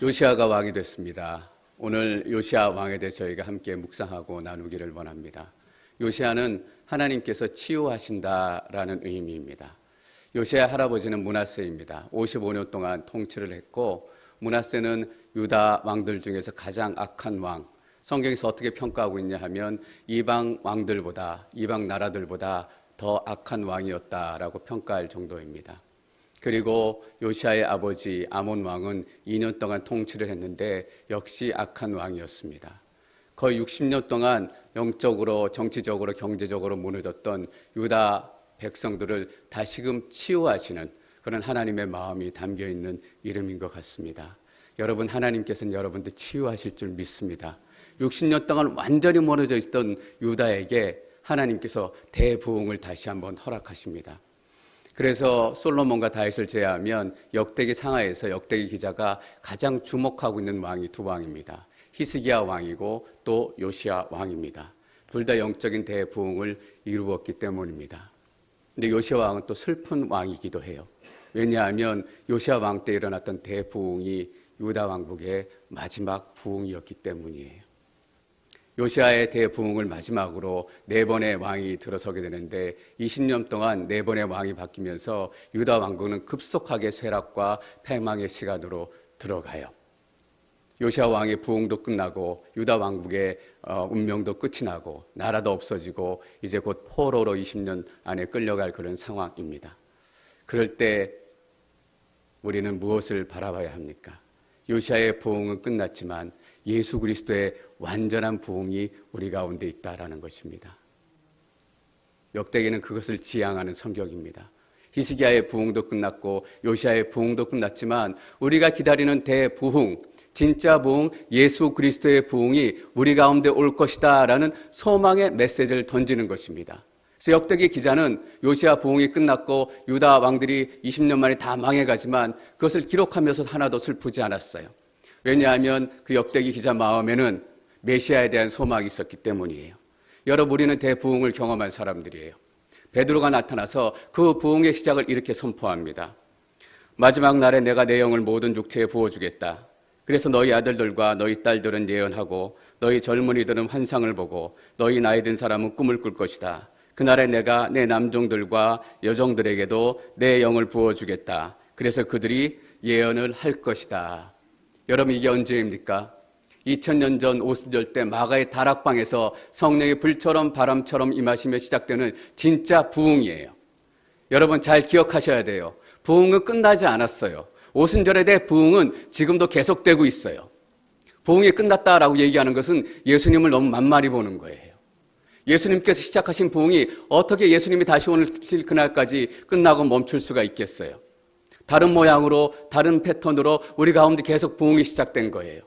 요시아가 왕이 됐습니다. 오늘 요시아 왕에 대해 저희가 함께 묵상하고 나누기를 원합니다. 요시아는 하나님께서 치유하신다라는 의미입니다. 요시아 할아버지는 므낫세입니다. 55년 동안 통치를 했고, 므낫세는 유다 왕들 중에서 가장 악한 왕, 성경에서 어떻게 평가하고 있냐 하면 이방 왕들보다, 이방 나라들보다 더 악한 왕이었다라고 평가할 정도입니다. 그리고 요시아의 아버지 아몬 왕은 2년 동안 통치를 했는데 역시 악한 왕이었습니다. 거의 60년 동안 영적으로, 정치적으로, 경제적으로 무너졌던 유다 백성들을 다시금 치유하시는 그런 하나님의 마음이 담겨있는 이름인 것 같습니다. 여러분, 하나님께서는 여러분들 치유하실 줄 믿습니다. 60년 동안 완전히 무너져 있던 유다에게 하나님께서 대부흥을 다시 한번 허락하십니다. 그래서 솔로몬과 다윗을 제외하면 역대기 상하에서 역대기 기자가 가장 주목하고 있는 왕이 두 왕입니다. 히스기야 왕이고 또 요시야 왕입니다. 둘 다 영적인 대부흥을 이루었기 때문입니다. 근데 요시야 왕은 또 슬픈 왕이기도 해요. 왜냐하면 요시야 왕 때 일어났던 대부흥이 유다 왕국의 마지막 부흥이었기 때문이에요. 요시아의 대부흥을 마지막으로 네 번의 왕이 들어서게 되는데 20년 동안 네 번의 왕이 바뀌면서 유다 왕국은 급속하게 쇠락과 패망의 시간으로 들어가요. 요시아 왕의 부흥도 끝나고 유다 왕국의 운명도 끝이 나고 나라도 없어지고 이제 곧 포로로 20년 안에 끌려갈 그런 상황입니다. 그럴 때 우리는 무엇을 바라봐야 합니까? 요시아의 부흥은 끝났지만 예수 그리스도의 완전한 부흥이 우리 가운데 있다라는 것입니다. 역대기는 그것을 지향하는 성경입니다. 히스기야의 부흥도 끝났고 요시아의 부흥도 끝났지만 우리가 기다리는 대부흥, 진짜 부흥, 예수 그리스도의 부흥이 우리 가운데 올 것이다 라는 소망의 메시지를 던지는 것입니다. 그래서 역대기 기자는 요시아 부흥이 끝났고 유다 왕들이 20년 만에 다 망해가지만 그것을 기록하면서 하나도 슬프지 않았어요. 왜냐하면 그 역대기 기자 마음에는 메시아에 대한 소망이 있었기 때문이에요. 여러분, 우리는 대부흥을 경험한 사람들이에요. 베드로가 나타나서 그 부흥의 시작을 이렇게 선포합니다. 마지막 날에 내가 내 영을 모든 육체에 부어주겠다. 그래서 너희 아들들과 너희 딸들은 예언하고 너희 젊은이들은 환상을 보고 너희 나이 든 사람은 꿈을 꿀 것이다. 그날에 내가 내 남종들과 여종들에게도 내 영을 부어주겠다. 그래서 그들이 예언을 할 것이다. 여러분, 이게 언제입니까? 2000년 전 오순절 때 마가의 다락방에서 성령의 불처럼 바람처럼 임하시며 시작되는 진짜 부흥이에요. 여러분, 잘 기억하셔야 돼요. 부흥은 끝나지 않았어요. 오순절에 대해 부흥은 지금도 계속되고 있어요. 부흥이 끝났다라고 얘기하는 것은 예수님을 너무 만만히 보는 거예요. 예수님께서 시작하신 부흥이 어떻게 예수님이 다시 오실 그날까지 끝나고 멈출 수가 있겠어요? 다른 모양으로, 다른 패턴으로 우리 가운데 계속 부흥이 시작된 거예요.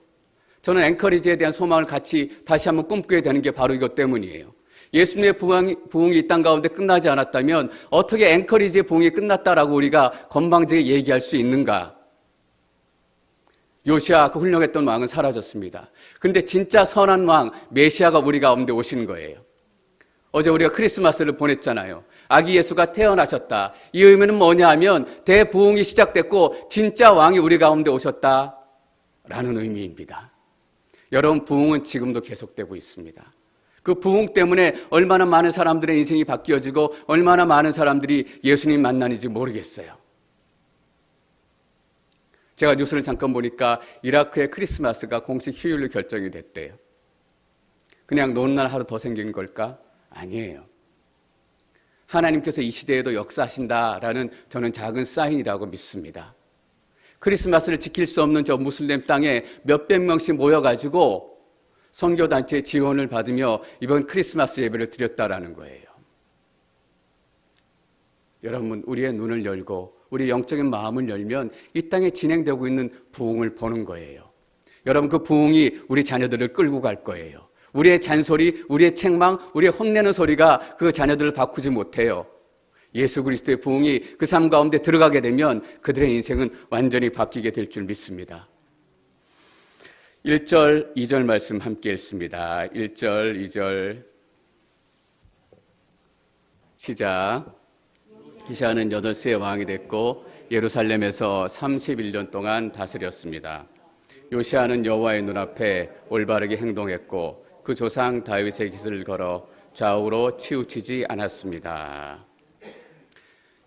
저는 앵커리지에 대한 소망을 같이 다시 한번 꿈꾸게 되는 게 바로 이것 때문이에요. 예수님의 부흥이 이 땅 가운데 끝나지 않았다면 어떻게 앵커리지의 부흥이 끝났다라고 우리가 건방지게 얘기할 수 있는가? 요시아, 그 훌륭했던 왕은 사라졌습니다. 그런데 진짜 선한 왕, 메시아가 우리 가운데 오신 거예요. 어제 우리가 크리스마스를 보냈잖아요. 아기 예수가 태어나셨다. 이 의미는 뭐냐 하면 대부흥이 시작됐고 진짜 왕이 우리 가운데 오셨다라는 의미입니다. 여러분, 부흥은 지금도 계속되고 있습니다. 그 부흥 때문에 얼마나 많은 사람들의 인생이 바뀌어지고 얼마나 많은 사람들이 예수님 만나는지 모르겠어요. 제가 뉴스를 잠깐 보니까 이라크의 크리스마스가 공식 휴일로 결정이 됐대요. 그냥 노는 날 하루 더 생긴 걸까? 아니에요. 하나님께서 이 시대에도 역사하신다라는 저는 작은 사인이라고 믿습니다. 크리스마스를 지킬 수 없는 저 무슬림 땅에 몇백 명씩 모여가지고 선교단체의 지원을 받으며 이번 크리스마스 예배를 드렸다라는 거예요. 여러분, 우리의 눈을 열고 우리 영적인 마음을 열면 이 땅에 진행되고 있는 부흥을 보는 거예요. 여러분, 그 부흥이 우리 자녀들을 끌고 갈 거예요. 우리의 잔소리, 우리의 책망, 우리의 혼내는 소리가 그 자녀들을 바꾸지 못해요. 예수 그리스도의 부흥이 그 삶 가운데 들어가게 되면 그들의 인생은 완전히 바뀌게 될 줄 믿습니다. 1절, 2절 말씀 함께 읽습니다. 1절, 2절 시작. 히샤는 8세의 왕이 됐고 예루살렘에서 31년 동안 다스렸습니다. 요시아는 여호와의 눈앞에 올바르게 행동했고 그 조상 다윗의 길을 걸어 좌우로 치우치지 않았습니다.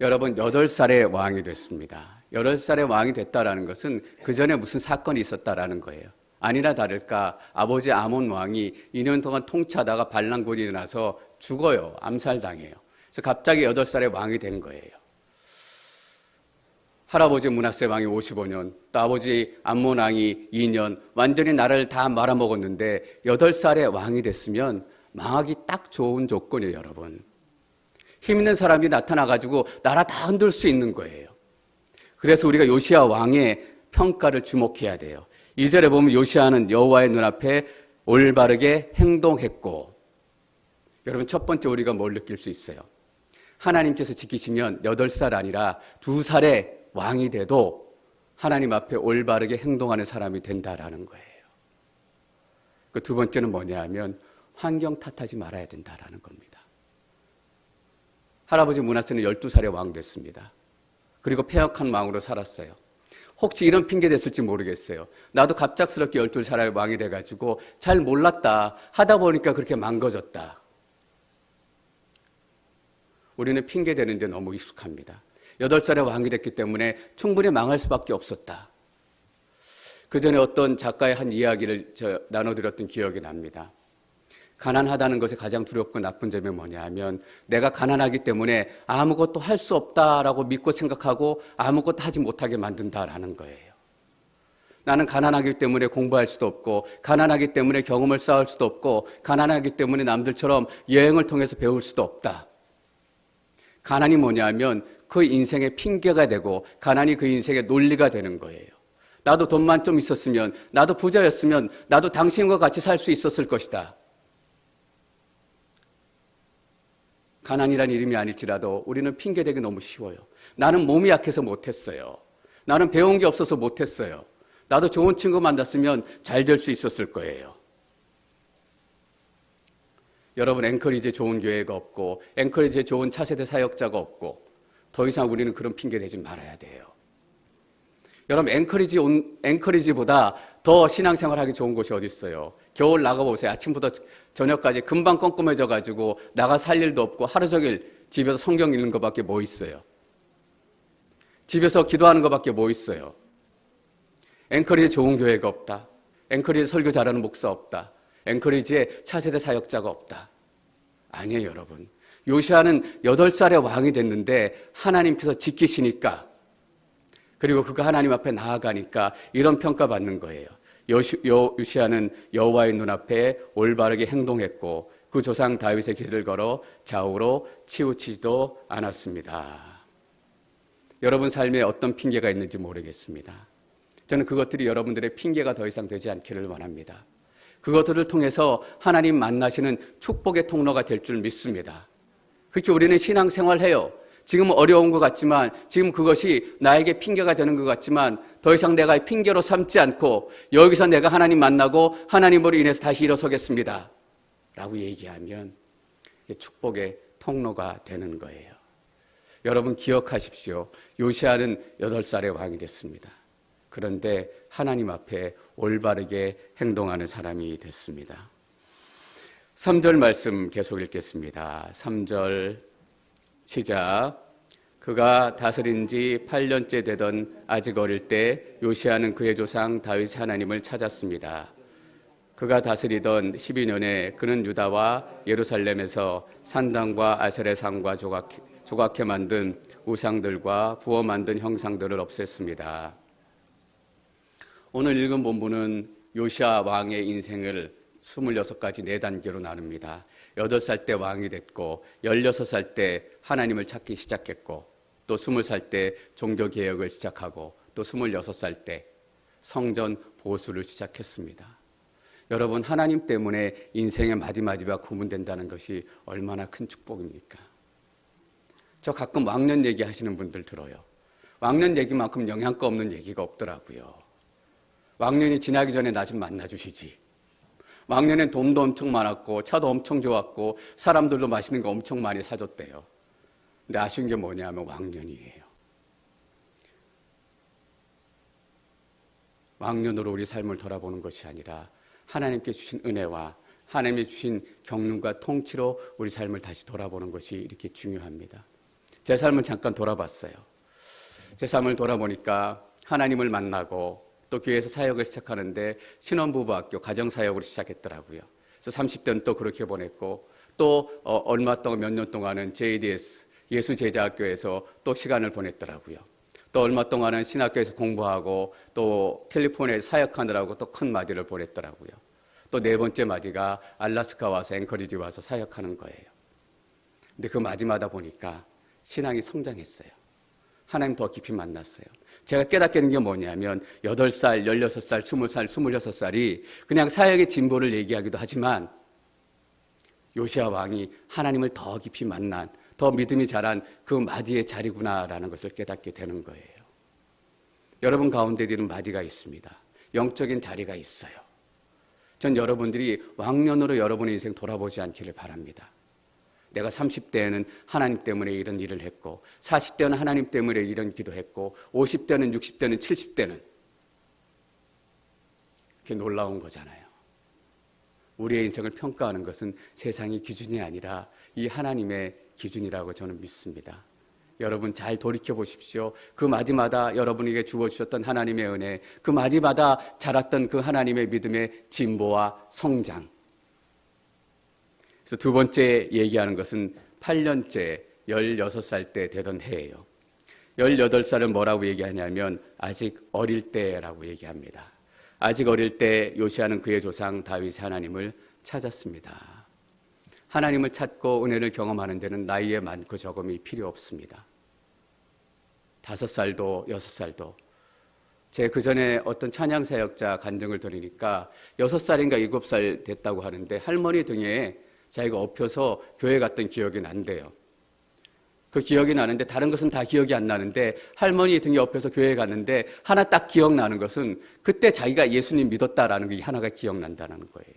여러분, 8살의 왕이 됐습니다. 8살의 왕이 됐다라는 것은 그 전에 무슨 사건이 있었다라는 거예요. 아니나 다를까 아버지 아몬 왕이 2년 동안 통치하다가 반란군이 일어나서 죽어요. 암살당해요. 그래서 갑자기 8살의 왕이 된 거예요. 할아버지 므낫세 왕이 55년, 또 아버지 암몬 왕이 2년, 완전히 나라를 다 말아먹었는데 8살의 왕이 됐으면 망하기 딱 좋은 조건이에요, 여러분. 힘 있는 사람이 나타나가지고 나라 다 흔들 수 있는 거예요. 그래서 우리가 요시아 왕의 평가를 주목해야 돼요. 2절에 보면 요시아는 여호와의 눈앞에 올바르게 행동했고, 여러분 첫 번째 우리가 뭘 느낄 수 있어요? 하나님께서 지키시면 8살 아니라 2살의 왕이 돼도 하나님 앞에 올바르게 행동하는 사람이 된다라는 거예요. 그 두 번째는 뭐냐 하면 환경 탓하지 말아야 된다라는 겁니다. 할아버지 므낫세는 12살의 왕 됐습니다. 그리고 패역한 왕으로 살았어요. 혹시 이런 핑계 댔을지 모르겠어요. 나도 갑작스럽게 12살의 왕이 돼가지고 잘 몰랐다. 하다 보니까 그렇게 망가졌다. 우리는 핑계 대는데 너무 익숙합니다. 8살의 왕이 됐기 때문에 충분히 망할 수밖에 없었다. 그 전에 어떤 작가의 한 이야기를 나눠드렸던 기억이 납니다. 가난하다는 것의 가장 두렵고 나쁜 점이 뭐냐 하면 내가 가난하기 때문에 아무것도 할 수 없다라고 믿고 생각하고 아무것도 하지 못하게 만든다라는 거예요. 나는 가난하기 때문에 공부할 수도 없고 가난하기 때문에 경험을 쌓을 수도 없고 가난하기 때문에 남들처럼 여행을 통해서 배울 수도 없다. 가난이 뭐냐 하면 그 인생의 핑계가 되고 가난이 그 인생의 논리가 되는 거예요. 나도 돈만 좀 있었으면, 나도 부자였으면 나도 당신과 같이 살 수 있었을 것이다. 가난이란 이름이 아닐지라도 우리는 핑계대기 너무 쉬워요. 나는 몸이 약해서 못했어요. 나는 배운 게 없어서 못했어요. 나도 좋은 친구 만났으면 잘 될 수 있었을 거예요. 여러분, 앵커리지에 좋은 교회가 없고 앵커리지에 좋은 차세대 사역자가 없고 더 이상 우리는 그런 핑계 대지 말아야 돼요. 여러분, 앵커리지보다 더 신앙생활하기 좋은 곳이 어디 있어요? 겨울 나가보세요. 아침부터 저녁까지 금방 껌껌해져가지고 나가 살 일도 없고 하루 종일 집에서 성경 읽는 것밖에 뭐 있어요? 집에서 기도하는 것밖에 뭐 있어요? 앵커리지에 좋은 교회가 없다. 앵커리지에 설교 잘하는 목사 없다. 앵커리지에 차세대 사역자가 없다. 아니에요, 여러분. 요시아는 8살의 왕이 됐는데 하나님께서 지키시니까, 그리고 그가 하나님 앞에 나아가니까 이런 평가받는 거예요. 요시아는 여호와의 눈앞에 올바르게 행동했고 그 조상 다윗의 길을 걸어 좌우로 치우치지도 않았습니다. 여러분 삶에 어떤 핑계가 있는지 모르겠습니다. 저는 그것들이 여러분들의 핑계가 더 이상 되지 않기를 원합니다. 그것들을 통해서 하나님 만나시는 축복의 통로가 될 줄 믿습니다. 그렇게 우리는 신앙생활해요. 지금 어려운 것 같지만, 지금 그것이 나에게 핑계가 되는 것 같지만 더 이상 내가 핑계로 삼지 않고 여기서 내가 하나님 만나고 하나님으로 인해서 다시 일어서겠습니다 라고 얘기하면 축복의 통로가 되는 거예요. 여러분 기억하십시오. 요시아는 8살의 왕이 됐습니다. 그런데 하나님 앞에 올바르게 행동하는 사람이 됐습니다. 3절 말씀 계속 읽겠습니다. 3절 시작. 그가 다스린 지 8년째 되던 아직 어릴 때 요시아는 그의 조상 다윗의 하나님을 찾았습니다. 그가 다스리던 12년에 그는 유다와 예루살렘에서 산당과 아세레 상과 조각해 만든 우상들과 부어 만든 형상들을 없앴습니다. 오늘 읽은 본문은 요시아 왕의 인생을 26가지 4단계로 나눕니다. 8살 때 왕이 됐고 16살 때 하나님을 찾기 시작했고 또 20살 때 종교개혁을 시작하고 또 26살 때 성전 보수를 시작했습니다. 여러분, 하나님 때문에 인생의 마디마디가 구분된다는 것이 얼마나 큰 축복입니까? 저 가끔 왕년 얘기하시는 분들 들어요. 왕년 얘기만큼 영양가 없는 얘기가 없더라고요. 왕년이 지나기 전에 나 좀 만나주시지. 왕년엔 돈도 엄청 많았고 차도 엄청 좋았고 사람들도 맛있는 거 엄청 많이 사줬대요. 근데 아쉬운 게 뭐냐면 왕년이에요. 왕년으로 우리 삶을 돌아보는 것이 아니라 하나님께 주신 은혜와 하나님이 주신 경륜과 통치로 우리 삶을 다시 돌아보는 것이 이렇게 중요합니다. 제 삶을 잠깐 돌아봤어요. 제 삶을 돌아보니까 하나님을 만나고 또 교회에서 사역을 시작하는데 신혼부부학교 가정사역으로 시작했더라고요. 그래서 30대는 또 그렇게 보냈고 또 얼마 동안 몇 년 동안은 JDS 예수제자학교에서 또 시간을 보냈더라고요. 또 얼마 동안은 신학교에서 공부하고 또 캘리포니아에서 사역하느라고 또 큰 마디를 보냈더라고요. 또 네 번째 마디가 알래스카 와서 앵커리지 와서 사역하는 거예요. 근데 그 마디마다 보니까 신앙이 성장했어요. 하나님 더 깊이 만났어요. 제가 깨닫게 된 게 뭐냐면 8살, 16살, 20살, 26살이 그냥 사역의 진보를 얘기하기도 하지만 요시야 왕이 하나님을 더 깊이 만난, 더 믿음이 자란 그 마디의 자리구나라는 것을 깨닫게 되는 거예요. 여러분 가운데도 이런 마디가 있습니다. 영적인 자리가 있어요. 전 여러분들이 왕년으로 여러분의 인생 돌아보지 않기를 바랍니다. 내가 30대에는 하나님 때문에 이런 일을 했고 40대는 하나님 때문에 이런 기도했고 50대는 60대는 70대는 그게 놀라운 거잖아요. 우리의 인생을 평가하는 것은 세상의 기준이 아니라 이 하나님의 기준이라고 저는 믿습니다. 여러분 잘 돌이켜 보십시오. 그 마디마다 여러분에게 주어주셨던 하나님의 은혜, 그 마디마다 자랐던 그 하나님의 믿음의 진보와 성장. 그래서 두 번째 얘기하는 것은 8년째 16살 때 되던 해예요. 18살은 뭐라고 얘기하냐면 아직 어릴 때라고 얘기합니다. 아직 어릴 때 요시야는 그의 조상 다윗의 하나님을 찾았습니다. 하나님을 찾고 은혜를 경험하는 데는 나이의 많고 적음이 필요 없습니다. 5살도 6살도. 제 그전에 어떤 찬양사역자 간증을 들으니까 6살인가 7살 됐다고 하는데 할머니 등에 자기가 엎혀서 교회 갔던 기억이 난대요. 그 기억이 나는데 다른 것은 다 기억이 안 나는데 할머니 등에 엎혀서 교회에 갔는데 하나 딱 기억나는 것은 그때 자기가 예수님 믿었다라는 게 하나가 기억난다는 거예요.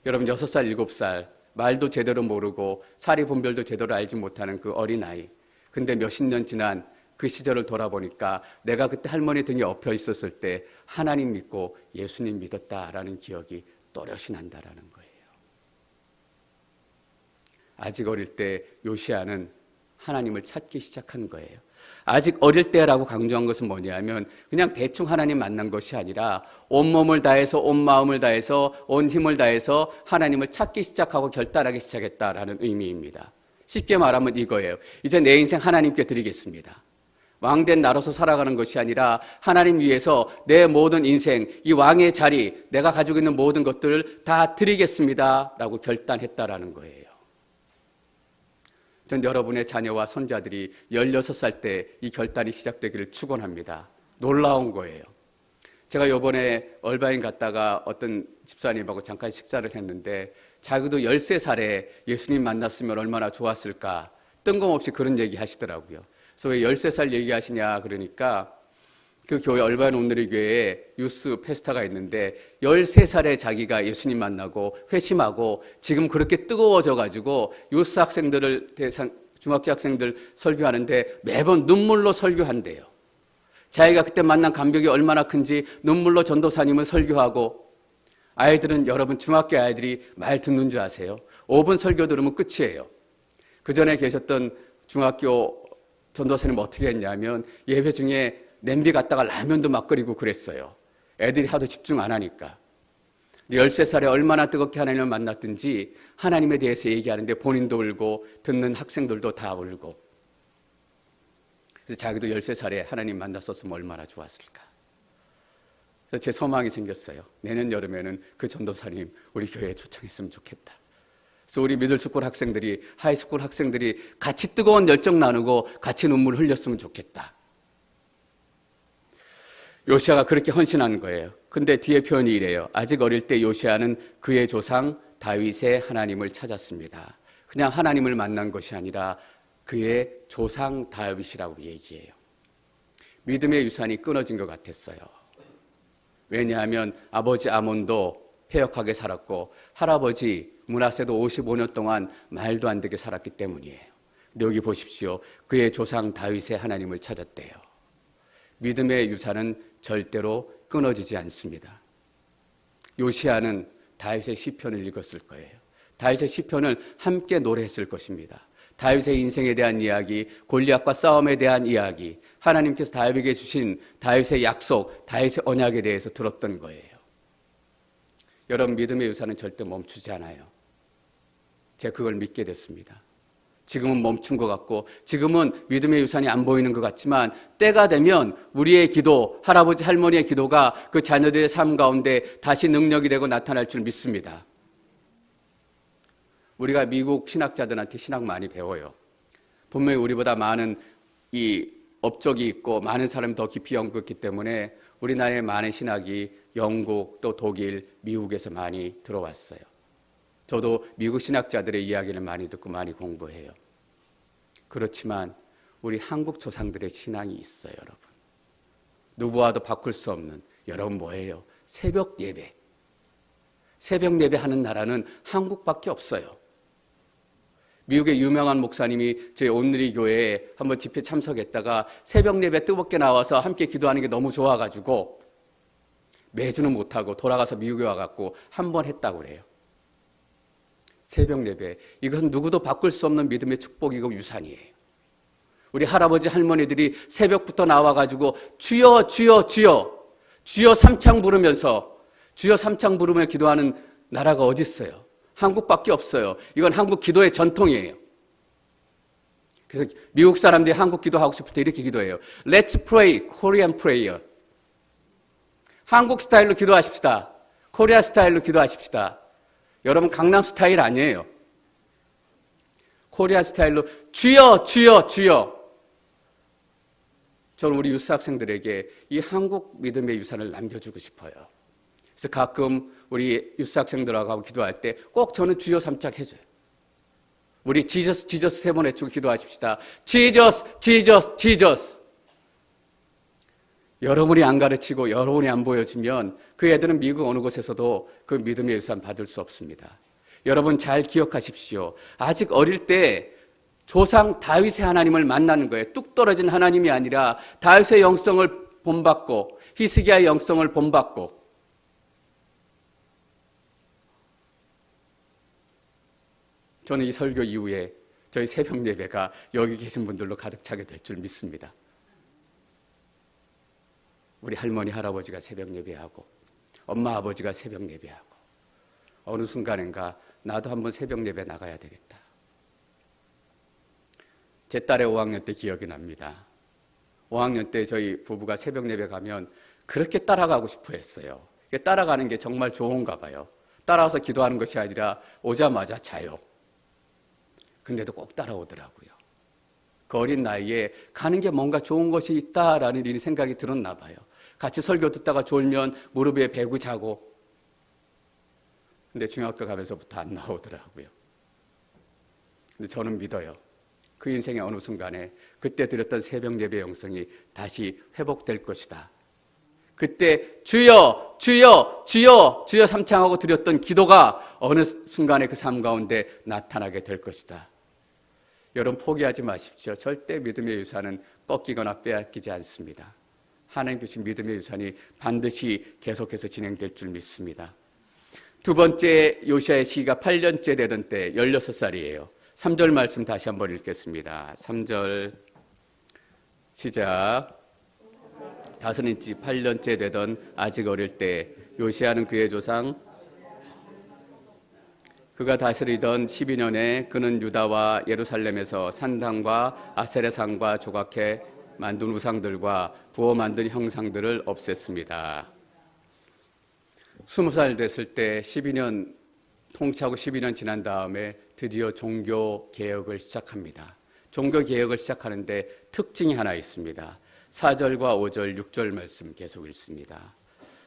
여러분 6살, 7살 말도 제대로 모르고 사리 분별도 제대로 알지 못하는 그 어린아이. 근데 몇십 년 지난 그 시절을 돌아보니까 내가 그때 할머니 등에 엎혀 있었을 때 하나님 믿고 예수님 믿었다라는 기억이 또렷이 난다라는 거예요. 아직 어릴 때 요시야는 하나님을 찾기 시작한 거예요. 아직 어릴 때라고 강조한 것은 뭐냐면 그냥 대충 하나님 만난 것이 아니라 온몸을 다해서 온 마음을 다해서 온 힘을 다해서 하나님을 찾기 시작하고 결단하기 시작했다라는 의미입니다. 쉽게 말하면 이거예요. 이제 내 인생 하나님께 드리겠습니다. 왕된 나로서 살아가는 것이 아니라 하나님 위해서 내 모든 인생, 이 왕의 자리, 내가 가지고 있는 모든 것들을 다 드리겠습니다 라고 결단했다라는 거예요. 전 여러분의 자녀와 손자들이 16살 때 이 결단이 시작되기를 축원합니다. 놀라운 거예요. 제가 이번에 얼바인 갔다가 어떤 집사님하고 잠깐 식사를 했는데 자기도 13살에 예수님 만났으면 얼마나 좋았을까 뜬금없이 그런 얘기 하시더라고요. 그래서 왜 13살 얘기하시냐 그러니까 그 교회 얼바인 온누리 교회에 유스 페스타가 있는데 13살에 자기가 예수님 만나고 회심하고 지금 그렇게 뜨거워져가지고 유스 학생들을 중학교 학생들 설교하는데 매번 눈물로 설교한대요. 자기가 그때 만난 감격이 얼마나 큰지 눈물로 전도사님을 설교하고 아이들은 여러분 중학교 아이들이 말 듣는 줄 아세요? 5분 설교 들으면 끝이에요. 그 전에 계셨던 중학교 전도사님 어떻게 했냐면 예배 중에 냄비 갖다가 라면도 막 끓이고 그랬어요. 애들이 하도 집중 안 하니까. 13살에 얼마나 뜨겁게 하나님을 만났든지 하나님에 대해서 얘기하는데 본인도 울고 듣는 학생들도 다 울고. 그래서 자기도 13살에 하나님 만났었으면 얼마나 좋았을까. 그래서 제 소망이 생겼어요. 내년 여름에는 그 전도사님 우리 교회에 초청했으면 좋겠다. 그래서 우리 미들스쿨 학생들이, 하이스쿨 학생들이 같이 뜨거운 열정 나누고 같이 눈물 흘렸으면 좋겠다. 요시야가 그렇게 헌신한 거예요. 근데 뒤에 표현이 이래요. 아직 어릴 때 요시야는 그의 조상 다윗의 하나님을 찾았습니다. 그냥 하나님을 만난 것이 아니라 그의 조상 다윗이라고 얘기해요. 믿음의 유산이 끊어진 것 같았어요. 왜냐하면 아버지 아몬도 패역하게 살았고 할아버지 므낫세도 55년 동안 말도 안 되게 살았기 때문이에요. 근데 여기 보십시오. 그의 조상 다윗의 하나님을 찾았대요. 믿음의 유산은 절대로 끊어지지 않습니다. 요시야는 다윗의 시편을 읽었을 거예요. 다윗의 시편을 함께 노래했을 것입니다. 다윗의 인생에 대한 이야기, 골리앗과 싸움에 대한 이야기, 하나님께서 다윗에게 주신 다윗의 약속, 다윗의 언약에 대해서 들었던 거예요. 여러분, 믿음의 유산은 절대 멈추지 않아요. 제가 그걸 믿게 됐습니다. 지금은 멈춘 것 같고, 지금은 믿음의 유산이 안 보이는 것 같지만, 때가 되면 우리의 기도, 할아버지 할머니의 기도가 그 자녀들의 삶 가운데 다시 능력이 되고 나타날 줄 믿습니다. 우리가 미국 신학자들한테 신학 많이 배워요. 분명히 우리보다 많은 이 업적이 있고 많은 사람이 더 깊이 연구했기 때문에 우리나라의 많은 신학이 영국 또 독일, 미국에서 많이 들어왔어요. 저도 미국 신학자들의 이야기를 많이 듣고 많이 공부해요. 그렇지만 우리 한국 조상들의 신앙이 있어요, 여러분. 누구와도 바꿀 수 없는, 여러분 뭐예요? 새벽 예배. 새벽 예배 하는 나라는 한국밖에 없어요. 미국의 유명한 목사님이 저희 온누리 교회에 한번 집회 참석했다가 새벽 예배 뜨겁게 나와서 함께 기도하는 게 너무 좋아가지고 매주는 못하고 돌아가서 미국에 와갖고 한 번 했다고 그래요. 새벽 예배, 이것은 누구도 바꿀 수 없는 믿음의 축복이고 유산이에요. 우리 할아버지 할머니들이 새벽부터 나와가지고 주여 주여 주여 주여 삼창 부르면서 주여 삼창 부르며 기도하는 나라가 어디 있어요? 한국밖에 없어요. 이건 한국 기도의 전통이에요. 그래서 미국 사람들이 한국 기도하고 싶을 때 이렇게 기도해요. Let's pray Korean prayer. 한국 스타일로 기도하십시다. 코리아 스타일로 기도하십시다. 여러분, 강남 스타일 아니에요. 코리아 스타일로 주여 주여 주여. 저는 우리 유스 학생들에게 이 한국 믿음의 유산을 남겨주고 싶어요. 그래서 가끔 우리 유스 학생들하고 기도할 때 꼭 저는 주여 삼짝 해줘요. 우리 지저스 지저스 세 번 외치고 기도하십시다. 지저스 지저스 지저스. 여러분이 안 가르치고 여러분이 안 보여주면 그 애들은 미국 어느 곳에서도 그 믿음의 유산 받을 수 없습니다. 여러분 잘 기억하십시오. 아직 어릴 때 조상 다윗의 하나님을 만나는 거예요. 뚝 떨어진 하나님이 아니라 다윗의 영성을 본받고 히스기야의 영성을 본받고. 저는 이 설교 이후에 저희 새벽 예배가 여기 계신 분들로 가득 차게 될 줄 믿습니다. 우리 할머니 할아버지가 새벽 예배하고 엄마 아버지가 새벽 예배하고 어느 순간인가 나도 한번 새벽 예배 나가야 되겠다. 제 딸의 5학년 때 기억이 납니다. 5학년 때 저희 부부가 새벽 예배 가면 그렇게 따라가고 싶어 했어요. 따라가는 게 정말 좋은가 봐요. 따라와서 기도하는 것이 아니라 오자마자 자요. 근데도 꼭 따라오더라고요. 그 어린 나이에 가는 게 뭔가 좋은 것이 있다라는 생각이 들었나 봐요. 같이 설교 듣다가 졸면 무릎 위에 베고 자고. 근데 중학교 가면서부터 안 나오더라고요. 근데 저는 믿어요. 그 인생의 어느 순간에 그때 드렸던 새벽 예배 영성이 다시 회복될 것이다. 그때 주여 주여 주여 주여 삼창하고 드렸던 기도가 어느 순간에 그 삶 가운데 나타나게 될 것이다. 여러분 포기하지 마십시오. 절대 믿음의 유산은 꺾이거나 빼앗기지 않습니다. 하나님 주신 믿음의 유산이 반드시 계속해서 진행될 줄 믿습니다. 두 번째 요시야의 시기가 8년째 되던 때 16살이에요. 3절 말씀 다시 한번 읽겠습니다. 3절 시작. 다스린지 8년째 되던 아직 어릴 때 요시야는 그의 조상 그가 다스리던 12년에 그는 유다와 예루살렘에서 산당과 아세라상과 조각해 만든 우상들과 부어 만든 형상들을 없앴습니다. 20살 됐을 때 12년 통치하고 12년 지난 다음에 드디어 종교 개혁을 시작합니다. 종교 개혁을 시작하는데 특징이 하나 있습니다. 4절과 5절, 6절 말씀 계속 읽습니다.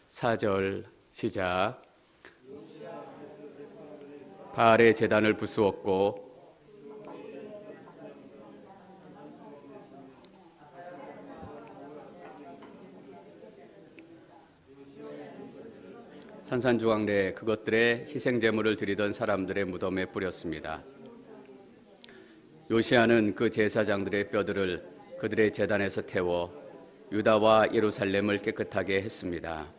4절 시작. 바알의 제단을 부수었고 산산조각 그것들의 희생제물을 드리던 사람들의 무덤에 뿌렸습니다. 요시야는 그 제사장들의 뼈들을 그들의 제단에서 태워 유다와 예루살렘을 깨끗하게 했습니다.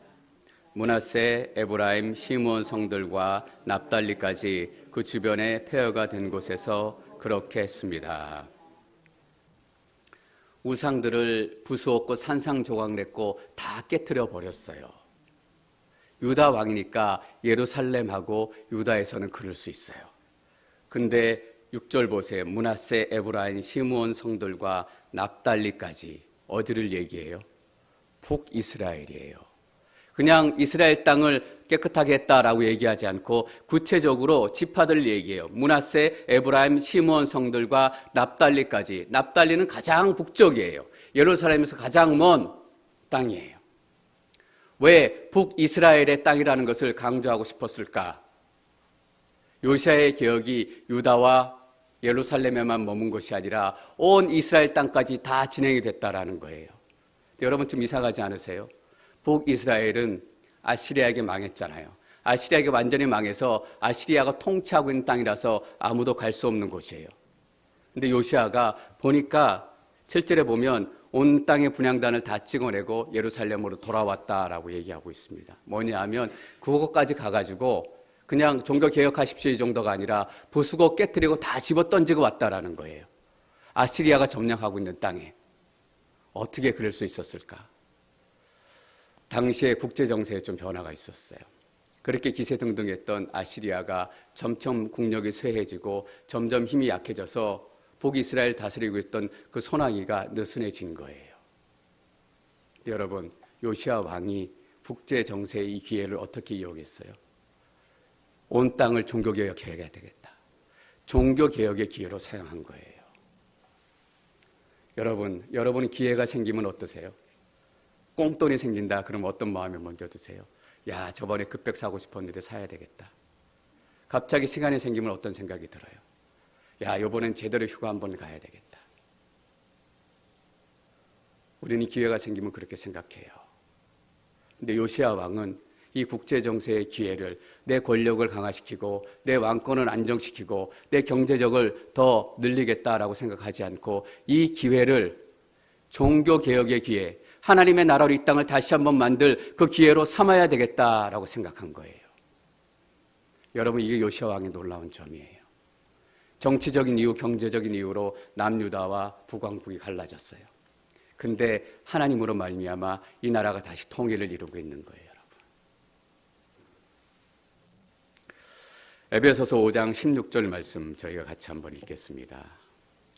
므낫세, 에브라임, 시므온 성들과 납달리까지 그 주변에 폐허가 된 곳에서 그렇게 했습니다. 우상들을 부수었고 산상조각냈고 다 깨트려 버렸어요. 유다 왕이니까 예루살렘하고 유다에서는 그럴 수 있어요. 근데 6절 보세요. 므낫세, 에브라임, 시므온 성들과 납달리까지 어디를 얘기해요? 북이스라엘이에요. 그냥 이스라엘 땅을 깨끗하게 했다라고 얘기하지 않고 구체적으로 지파들 얘기해요. 므낫세, 에브라임, 시므온 성들과 납달리까지. 납달리는 가장 북쪽이에요. 예루살렘에서 가장 먼 땅이에요. 왜 북이스라엘의 땅이라는 것을 강조하고 싶었을까? 요시야의 개혁이 유다와 예루살렘에만 머문 것이 아니라 온 이스라엘 땅까지 다 진행이 됐다라는 거예요. 여러분 좀 이상하지 않으세요? 북이스라엘은 아시리아에게 망했잖아요. 아시리아에게 완전히 망해서 아시리아가 통치하고 있는 땅이라서 아무도 갈 수 없는 곳이에요. 근데 요시야가 보니까 7절에 보면 온 땅의 분향단을 다 찍어내고 예루살렘으로 돌아왔다라고 얘기하고 있습니다. 뭐냐 하면 그곳까지 가가지고 그냥 종교 개혁하십시오 이 정도가 아니라 부수고 깨트리고 다 집어 던지고 왔다라는 거예요. 아시리아가 점령하고 있는 땅에. 어떻게 그럴 수 있었을까? 당시에 국제정세에 좀 변화가 있었어요. 그렇게 기세등등했던 아시리아가 점점 국력이 쇠해지고 점점 힘이 약해져서 북이스라엘 다스리고 있던 그 소나기가 느슨해진 거예요. 여러분, 요시야 왕이 국제정세의 이 기회를 어떻게 이용했어요? 온 땅을 종교개혁해야 되겠다. 종교개혁의 기회로 사용한 거예요. 여러분 기회가 생기면 어떠세요? 꽁돈이 생긴다. 그럼 어떤 마음이 먼저 드세요? 야, 저번에 급백 사고 싶었는데 사야 되겠다. 갑자기 시간이 생기면 어떤 생각이 들어요? 야, 이번엔 제대로 휴가 한번 가야 되겠다. 우리는 기회가 생기면 그렇게 생각해요. 근데 요시야 왕은 이 국제정세의 기회를 내 권력을 강화시키고 내 왕권을 안정시키고 내 경제적을 더 늘리겠다라고 생각하지 않고 이 기회를 종교개혁의 기회, 하나님의 나라로 이 땅을 다시 한번 만들 그 기회로 삼아야 되겠다라고 생각한 거예요. 여러분, 이게 요시야 왕의 놀라운 점이에요. 정치적인 이유, 경제적인 이유로 남유다와 북왕북이 갈라졌어요. 근데 하나님으로 말미암아 이 나라가 다시 통일을 이루고 있는 거예요. 에베소서 5장 16절 말씀 저희가 같이 한번 읽겠습니다.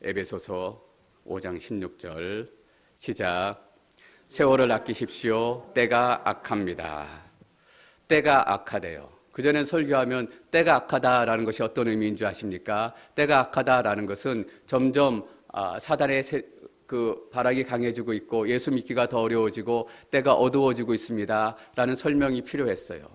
에베소서 5장 16절 시작. 세월을 아끼십시오. 때가 악합니다. 때가 악하대요. 그전에 설교하면 때가 악하다라는 것이 어떤 의미인 줄 아십니까? 때가 악하다라는 것은 점점 사단의 그 발악이 강해지고 있고 예수 믿기가 더 어려워지고 때가 어두워지고 있습니다 라는 설명이 필요했어요.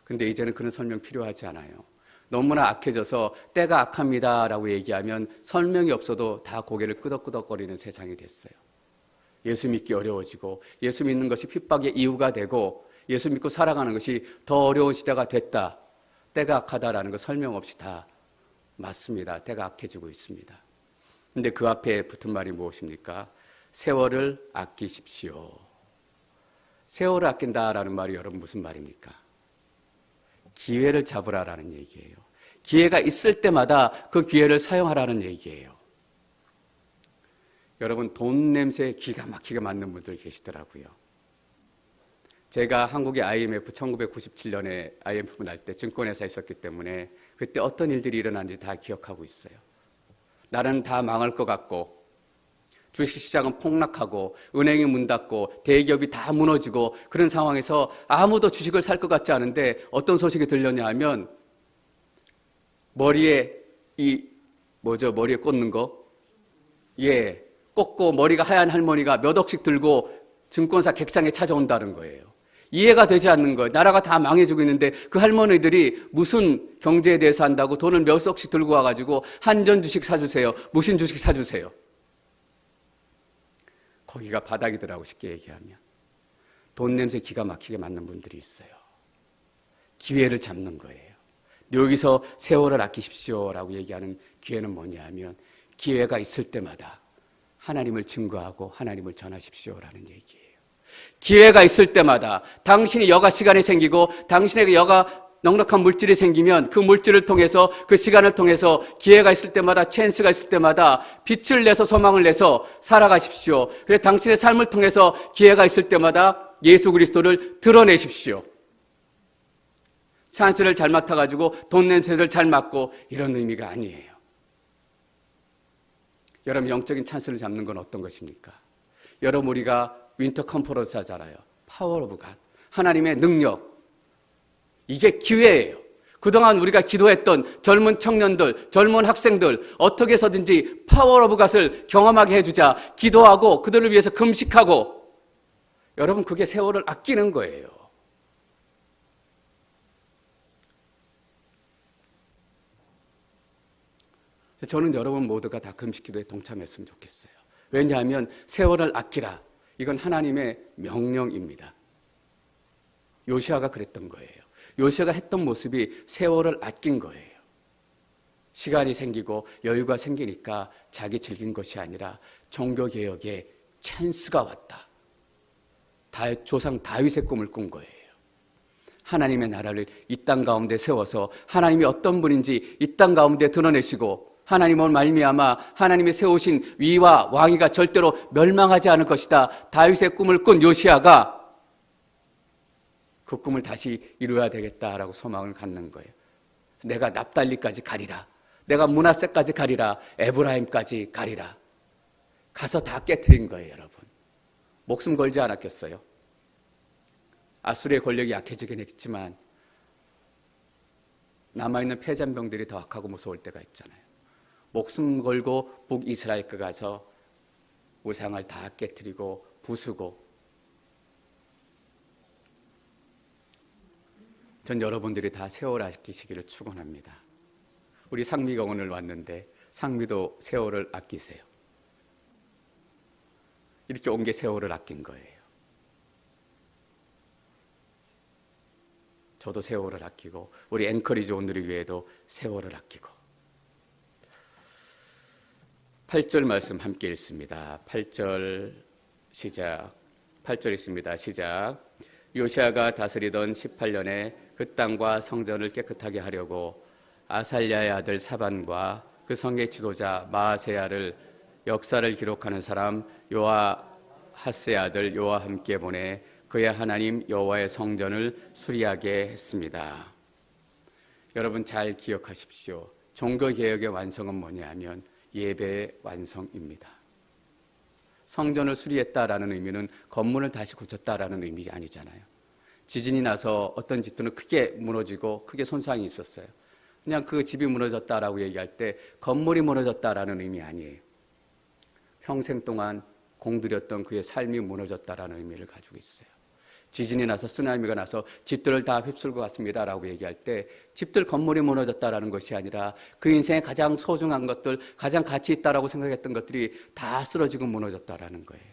근데 이제는 그런 설명 필요하지 않아요. 너무나 악해져서 때가 악합니다 라고 얘기하면 설명이 없어도 다 고개를 끄덕끄덕거리는 세상이 됐어요. 예수 믿기 어려워지고 예수 믿는 것이 핍박의 이유가 되고 예수 믿고 살아가는 것이 더 어려운 시대가 됐다. 때가 악하다라는 거 설명 없이 다 맞습니다. 때가 악해지고 있습니다. 근데 그 앞에 붙은 말이 무엇입니까? 세월을 아끼십시오. 세월을 아낀다라는 말이 여러분 무슨 말입니까? 기회를 잡으라라는 얘기예요. 기회가 있을 때마다 그 기회를 사용하라는 얘기예요. 여러분, 돈 냄새에 기가 막히게 맞는 분들 계시더라고요. 제가 한국의 IMF 1997년에 IMF 날 때 증권회사에 있었기 때문에 그때 어떤 일들이 일어났는지 다 기억하고 있어요. 나라는 다 망할 것 같고 주식시장은 폭락하고 은행이 문 닫고 대기업이 다 무너지고 그런 상황에서 아무도 주식을 살 것 같지 않은데 어떤 소식이 들렸냐 하면 머리에 머리에 꽂는 거? 예, 꽂고 머리가 하얀 할머니가 몇 억씩 들고 증권사 객장에 찾아온다는 거예요. 이해가 되지 않는 거예요. 나라가 다 망해지고 있는데 그 할머니들이 무슨 경제에 대해서 한다고 돈을 몇 억씩 들고 와가지고 한전 주식 사주세요. 무신 주식 사주세요. 거기가 바닥이더라고, 쉽게 얘기하면. 돈 냄새 기가 막히게 맞는 분들이 있어요. 기회를 잡는 거예요. 여기서 세월을 아끼십시오라고 얘기하는 기회는 뭐냐 하면 기회가 있을 때마다 하나님을 증거하고 하나님을 전하십시오라는 얘기예요. 기회가 있을 때마다 당신이 여가 시간이 생기고 당신에게 여가 넉넉한 물질이 생기면 그 물질을 통해서 그 시간을 통해서 기회가 있을 때마다 찬스가 있을 때마다 빛을 내서 소망을 내서 살아가십시오. 그래서 당신의 삶을 통해서 기회가 있을 때마다 예수 그리스도를 드러내십시오. 찬스를 잘 맡아가지고 돈 냄새를 잘 맡고 이런 의미가 아니에요. 여러분 영적인 찬스를 잡는 건 어떤 것입니까? 여러분 우리가 윈터 컨퍼런스 하잖아요. 파워 오브 갓. 하나님의 능력. 이게 기회예요. 그동안 우리가 기도했던 젊은 청년들, 젊은 학생들 어떻게 해서든지 파워 오브 갓을 경험하게 해주자. 기도하고 그들을 위해서 금식하고 여러분 그게 세월을 아끼는 거예요. 저는 여러분 모두가 다 금식기도에 동참했으면 좋겠어요. 왜냐하면 세월을 아끼라. 이건 하나님의 명령입니다. 요시아가 그랬던 거예요. 요시아가 했던 모습이 세월을 아낀 거예요. 시간이 생기고 여유가 생기니까 자기 즐긴 것이 아니라 종교개혁에 찬스가 왔다. 조상 다윗의 꿈을 꾼 거예요. 하나님의 나라를 이 땅 가운데 세워서 하나님이 어떤 분인지 이 땅 가운데 드러내시고 하나님을 말미암아 하나님이 세우신 위와 왕위가 절대로 멸망하지 않을 것이다. 다윗의 꿈을 꾼 요시아가 그 꿈을 다시 이루어야 되겠다라고 소망을 갖는 거예요. 내가 납달리까지 가리라. 내가 므낫세까지 가리라. 에브라임까지 가리라. 가서 다 깨트린 거예요, 여러분. 목숨 걸지 않았겠어요? 아수르의 권력이 약해지긴 했지만 남아있는 패잔병들이 더 악하고 무서울 때가 있잖아요. 목숨 걸고 북이스라엘까지 가서 우상을 다 깨트리고 부수고 전 여러분들이 다 세월 아끼시기를 축원합니다. 우리 상미가 오늘 왔는데 상미도 세월을 아끼세요. 이렇게 온 게 세월을 아낀 거예요. 저도 세월을 아끼고 우리 앵커리지 오늘을 위해도 세월을 아끼고 8절 말씀 함께 읽습니다. 8절 시작. 8절 읽습니다. 시작. 요시아가 다스리던 18년에 그 땅과 성전을 깨끗하게 하려고 아살랴의 아들 사반과 그 성의 지도자 마아세야를 역사를 기록하는 사람 요아하스의 아들 요와 함께 보내 그의 하나님 여호와의 성전을 수리하게 했습니다. 여러분 잘 기억하십시오. 종교개혁의 완성은 뭐냐면 예배의 완성입니다. 성전을 수리했다라는 의미는 건물을 다시 고쳤다라는 의미가 아니잖아요. 지진이 나서 어떤 집들은 크게 무너지고 크게 손상이 있었어요. 그냥 그 집이 무너졌다라고 얘기할 때 건물이 무너졌다라는 의미 아니에요. 평생 동안 공들였던 그의 삶이 무너졌다라는 의미를 가지고 있어요. 지진이 나서 쓰나미가 나서 집들을 다 휩쓸고 갔습니다라고 얘기할 때 집들 건물이 무너졌다라는 것이 아니라 그 인생의 가장 소중한 것들, 가장 가치 있다라고 생각했던 것들이 다 쓰러지고 무너졌다라는 거예요.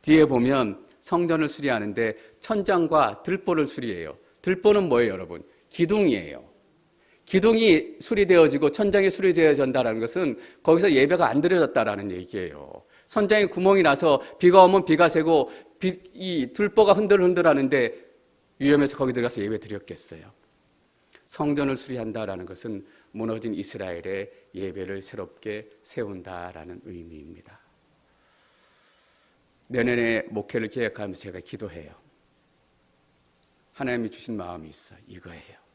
뒤에 보면 성전을 수리하는데 천장과 들보를 수리해요. 들보는 뭐예요, 여러분? 기둥이에요. 기둥이 수리되어지고 천장이 수리되어진다는 것은 거기서 예배가 안 드려졌다라는 얘기예요. 천장에 구멍이 나서 비가 오면 비가 새고 이 들보가 흔들흔들하는데 위험해서 거기 들어가서 예배 드렸겠어요. 성전을 수리한다라는 것은 무너진 이스라엘의 예배를 새롭게 세운다라는 의미입니다. 내년에 목회를 계획하면서 제가 기도해요. 하나님이 주신 마음이 있어요. 이거예요.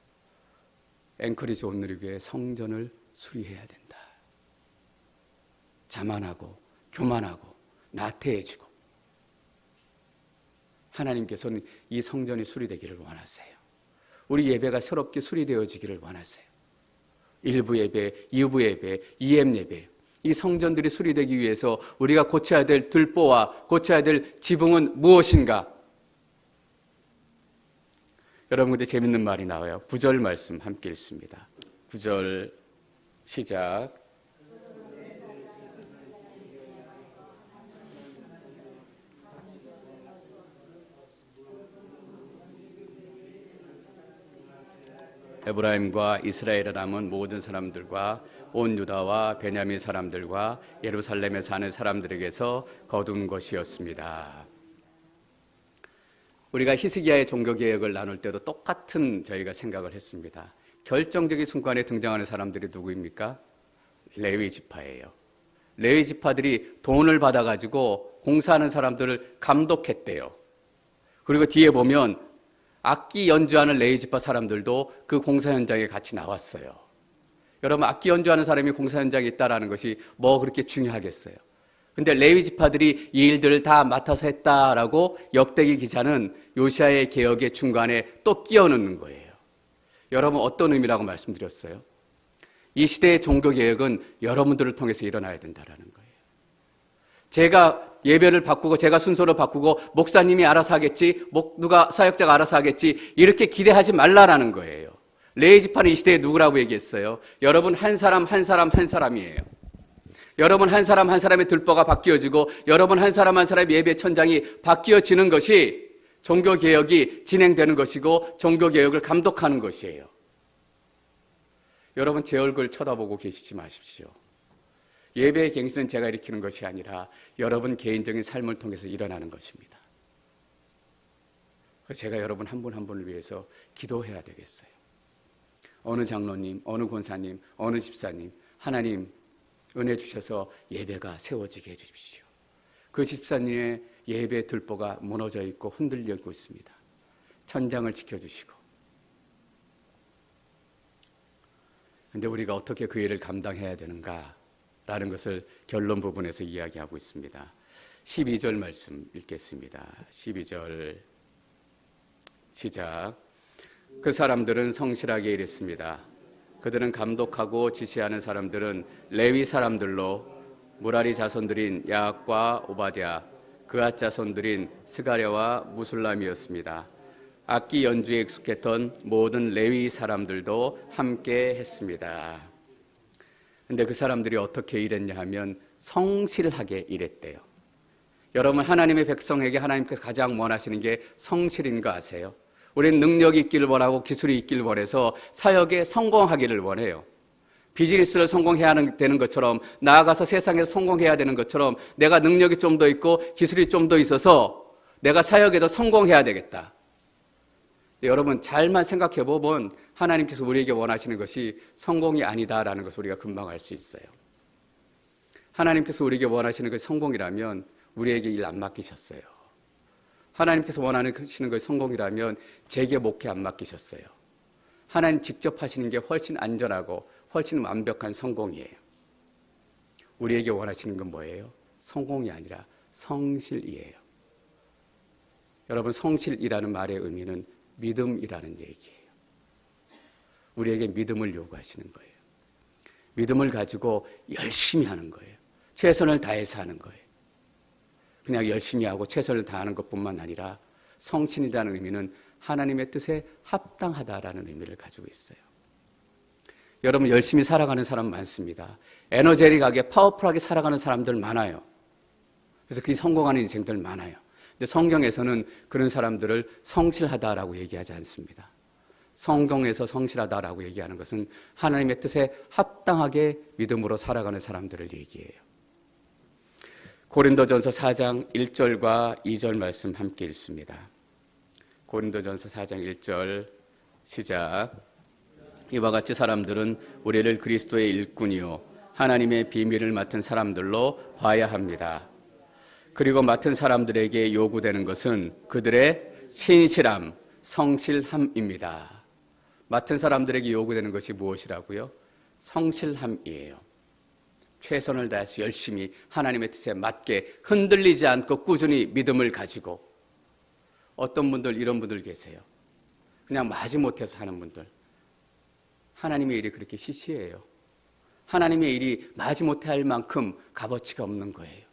앵커리지 온누리교회 성전을 수리해야 된다. 자만하고 교만하고 나태해지고 하나님께서는 이 성전이 수리되기를 원하세요. 우리 예배가 새롭게 수리되어지기를 원하세요. 1부 예배, 2부 예배, 2M 예배 이 성전들이 수리되기 위해서 우리가 고쳐야 될 들보와 고쳐야 될 지붕은 무엇인가? 여러분 근데 재밌는 말이 나와요. 9절 말씀 함께 읽습니다. 9절 시작. 에브라임과 이스라엘에 남은 모든 사람들과 온 유다와 베냐민 사람들과 예루살렘에 사는 사람들에게서 거둔 것이었습니다. 우리가 히스기야의 종교개혁을 나눌 때도 똑같은 저희가 생각을 했습니다. 결정적인 순간에 등장하는 사람들이 누구입니까? 레위 지파예요. 레위 지파들이 돈을 받아가지고 공사하는 사람들을 감독했대요. 그리고 뒤에 보면 악기 연주하는 레위 지파 사람들도 그 공사 현장에 같이 나왔어요. 여러분, 악기 연주하는 사람이 공사 현장에 있다는 것이 뭐 그렇게 중요하겠어요. 근데 레위 지파들이 이 일들을 다 맡아서 했다라고 역대기 기자는 요시야의 개혁의 중간에 또 끼워 넣는 거예요. 여러분, 어떤 의미라고 말씀드렸어요? 이 시대의 종교개혁은 여러분들을 통해서 일어나야 된다는 거예요. 제가 예배를 바꾸고 제가 순서를 바꾸고 목사님이 알아서 하겠지, 누가 사역자가 알아서 하겠지, 이렇게 기대하지 말라라는 거예요. 레위 지파는 이 시대에 누구라고 얘기했어요? 여러분 한 사람 한 사람 한 사람이에요. 여러분 한 사람 한 사람의 들보가 바뀌어지고 여러분 한 사람 한 사람의 예배 천장이 바뀌어지는 것이 종교개혁이 진행되는 것이고 종교개혁을 감독하는 것이에요. 여러분, 제 얼굴 쳐다보고 계시지 마십시오. 예배의 갱신은 제가 일으키는 것이 아니라 여러분 개인적인 삶을 통해서 일어나는 것입니다. 제가 여러분 한 분 한 분을 위해서 기도해야 되겠어요. 어느 장로님, 어느 권사님, 어느 집사님, 하나님 은혜 주셔서 예배가 세워지게 해주십시오. 그 집사님의 예배 들보가 무너져 있고 흔들리고 있습니다. 천장을 지켜주시고. 그런데 우리가 어떻게 그 일을 감당해야 되는가라는 것을 결론 부분에서 이야기하고 있습니다. 12절 말씀 읽겠습니다. 12절 시작. 그 사람들은 성실하게 일했습니다. 그들은 감독하고 지시하는 사람들은 레위 사람들로 무라리 자손들인 야악과 오바댜, 그앗 자손들인 스가랴와 무술람이었습니다. 악기 연주에 익숙했던 모든 레위 사람들도 함께 했습니다. 그런데 그 사람들이 어떻게 일했냐 하면 성실하게 일했대요. 여러분, 하나님의 백성에게 하나님께서 가장 원하시는 게 성실인 거 아세요? 우리는 능력이 있기를 원하고 기술이 있기를 원해서 사역에 성공하기를 원해요. 비즈니스를 성공해야 되는 것처럼, 나아가서 세상에서 성공해야 되는 것처럼 내가 능력이 좀 더 있고 기술이 좀 더 있어서 내가 사역에도 성공해야 되겠다. 여러분, 잘만 생각해 보면 하나님께서 우리에게 원하시는 것이 성공이 아니다라는 것을 우리가 금방 알 수 있어요. 하나님께서 우리에게 원하시는 것이 성공이라면 우리에게 일 안 맡기셨어요. 하나님께서 원하시는 것이 성공이라면 제게 목회 안 맡기셨어요. 하나님 직접 하시는 게 훨씬 안전하고 훨씬 완벽한 성공이에요. 우리에게 원하시는 건 뭐예요? 성공이 아니라 성실이에요. 여러분, 성실이라는 말의 의미는 믿음이라는 얘기예요. 우리에게 믿음을 요구하시는 거예요. 믿음을 가지고 열심히 하는 거예요. 최선을 다해서 하는 거예요. 그냥 열심히 하고 최선을 다하는 것뿐만 아니라 성실이라는 의미는 하나님의 뜻에 합당하다라는 의미를 가지고 있어요. 여러분, 열심히 살아가는 사람 많습니다. 에너제틱하게 파워풀하게 살아가는 사람들 많아요. 그래서 그게 성공하는 인생들 많아요. 근데 성경에서는 그런 사람들을 성실하다라고 얘기하지 않습니다. 성경에서 성실하다라고 얘기하는 것은 하나님의 뜻에 합당하게 믿음으로 살아가는 사람들을 얘기해요. 고린도전서 4장 1절과 2절 말씀 함께 읽습니다. 고린도전서 4장 1절 시작. 이와 같이 사람들은 우리를 그리스도의 일꾼이요 하나님의 비밀을 맡은 사람들로 봐야 합니다. 그리고 맡은 사람들에게 요구되는 것은 그들의 신실함, 성실함입니다. 맡은 사람들에게 요구되는 것이 무엇이라고요? 성실함이에요. 최선을 다해서 열심히 하나님의 뜻에 맞게 흔들리지 않고 꾸준히 믿음을 가지고. 어떤 분들, 이런 분들 계세요. 그냥 마지못해서 하는 분들. 하나님의 일이 그렇게 시시해요. 하나님의 일이 마지못해 할 만큼 값어치가 없는 거예요.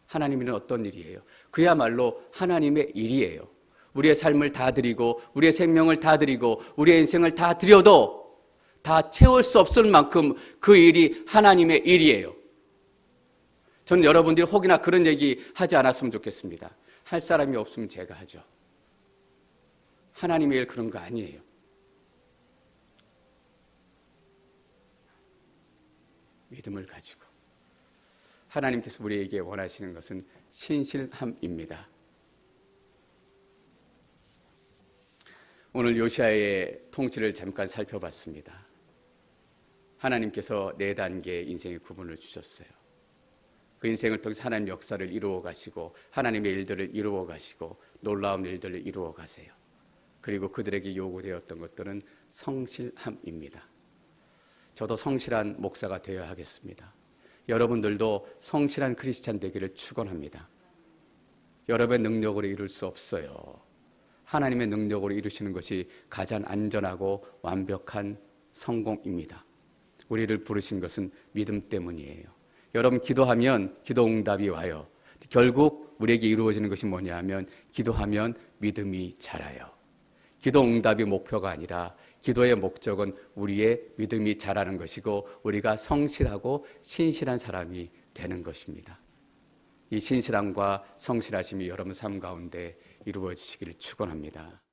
하나님의 일은 어떤 일이에요? 그야말로 하나님의 일이에요. 우리의 삶을 다 드리고 우리의 생명을 다 드리고 우리의 인생을 다 드려도 다 채울 수 없을 만큼 그 일이 하나님의 일이에요. 저는 여러분들이 혹이나 그런 얘기 하지 않았으면 좋겠습니다. 할 사람이 없으면 제가 하죠. 하나님의 일 그런 거 아니에요. 믿음을 가지고. 하나님께서 우리에게 원하시는 것은 신실함입니다. 오늘 요시아의 통치를 잠깐 살펴봤습니다. 하나님께서 4단계 인생의 구분을 주셨어요. 그 인생을 통해서 하나님 역사를 이루어 가시고 하나님의 일들을 이루어 가시고 놀라운 일들을 이루어 가세요. 그리고 그들에게 요구되었던 것들은 성실함입니다. 저도 성실한 목사가 되어야 하겠습니다. 여러분들도 성실한 크리스찬 되기를 축원합니다. 여러분의 능력으로 이룰 수 없어요. 하나님의 능력으로 이루시는 것이 가장 안전하고 완벽한 성공입니다. 우리를 부르신 것은 믿음 때문이에요. 여러분 기도하면 기도 응답이 와요. 결국 우리에게 이루어지는 것이 뭐냐 하면 기도하면 믿음이 자라요. 기도 응답이 목표가 아니라 기도의 목적은 우리의 믿음이 자라는 것이고 우리가 성실하고 신실한 사람이 되는 것입니다. 이 신실함과 성실하심이 여러분 삶 가운데 이루어지시기를 축원합니다.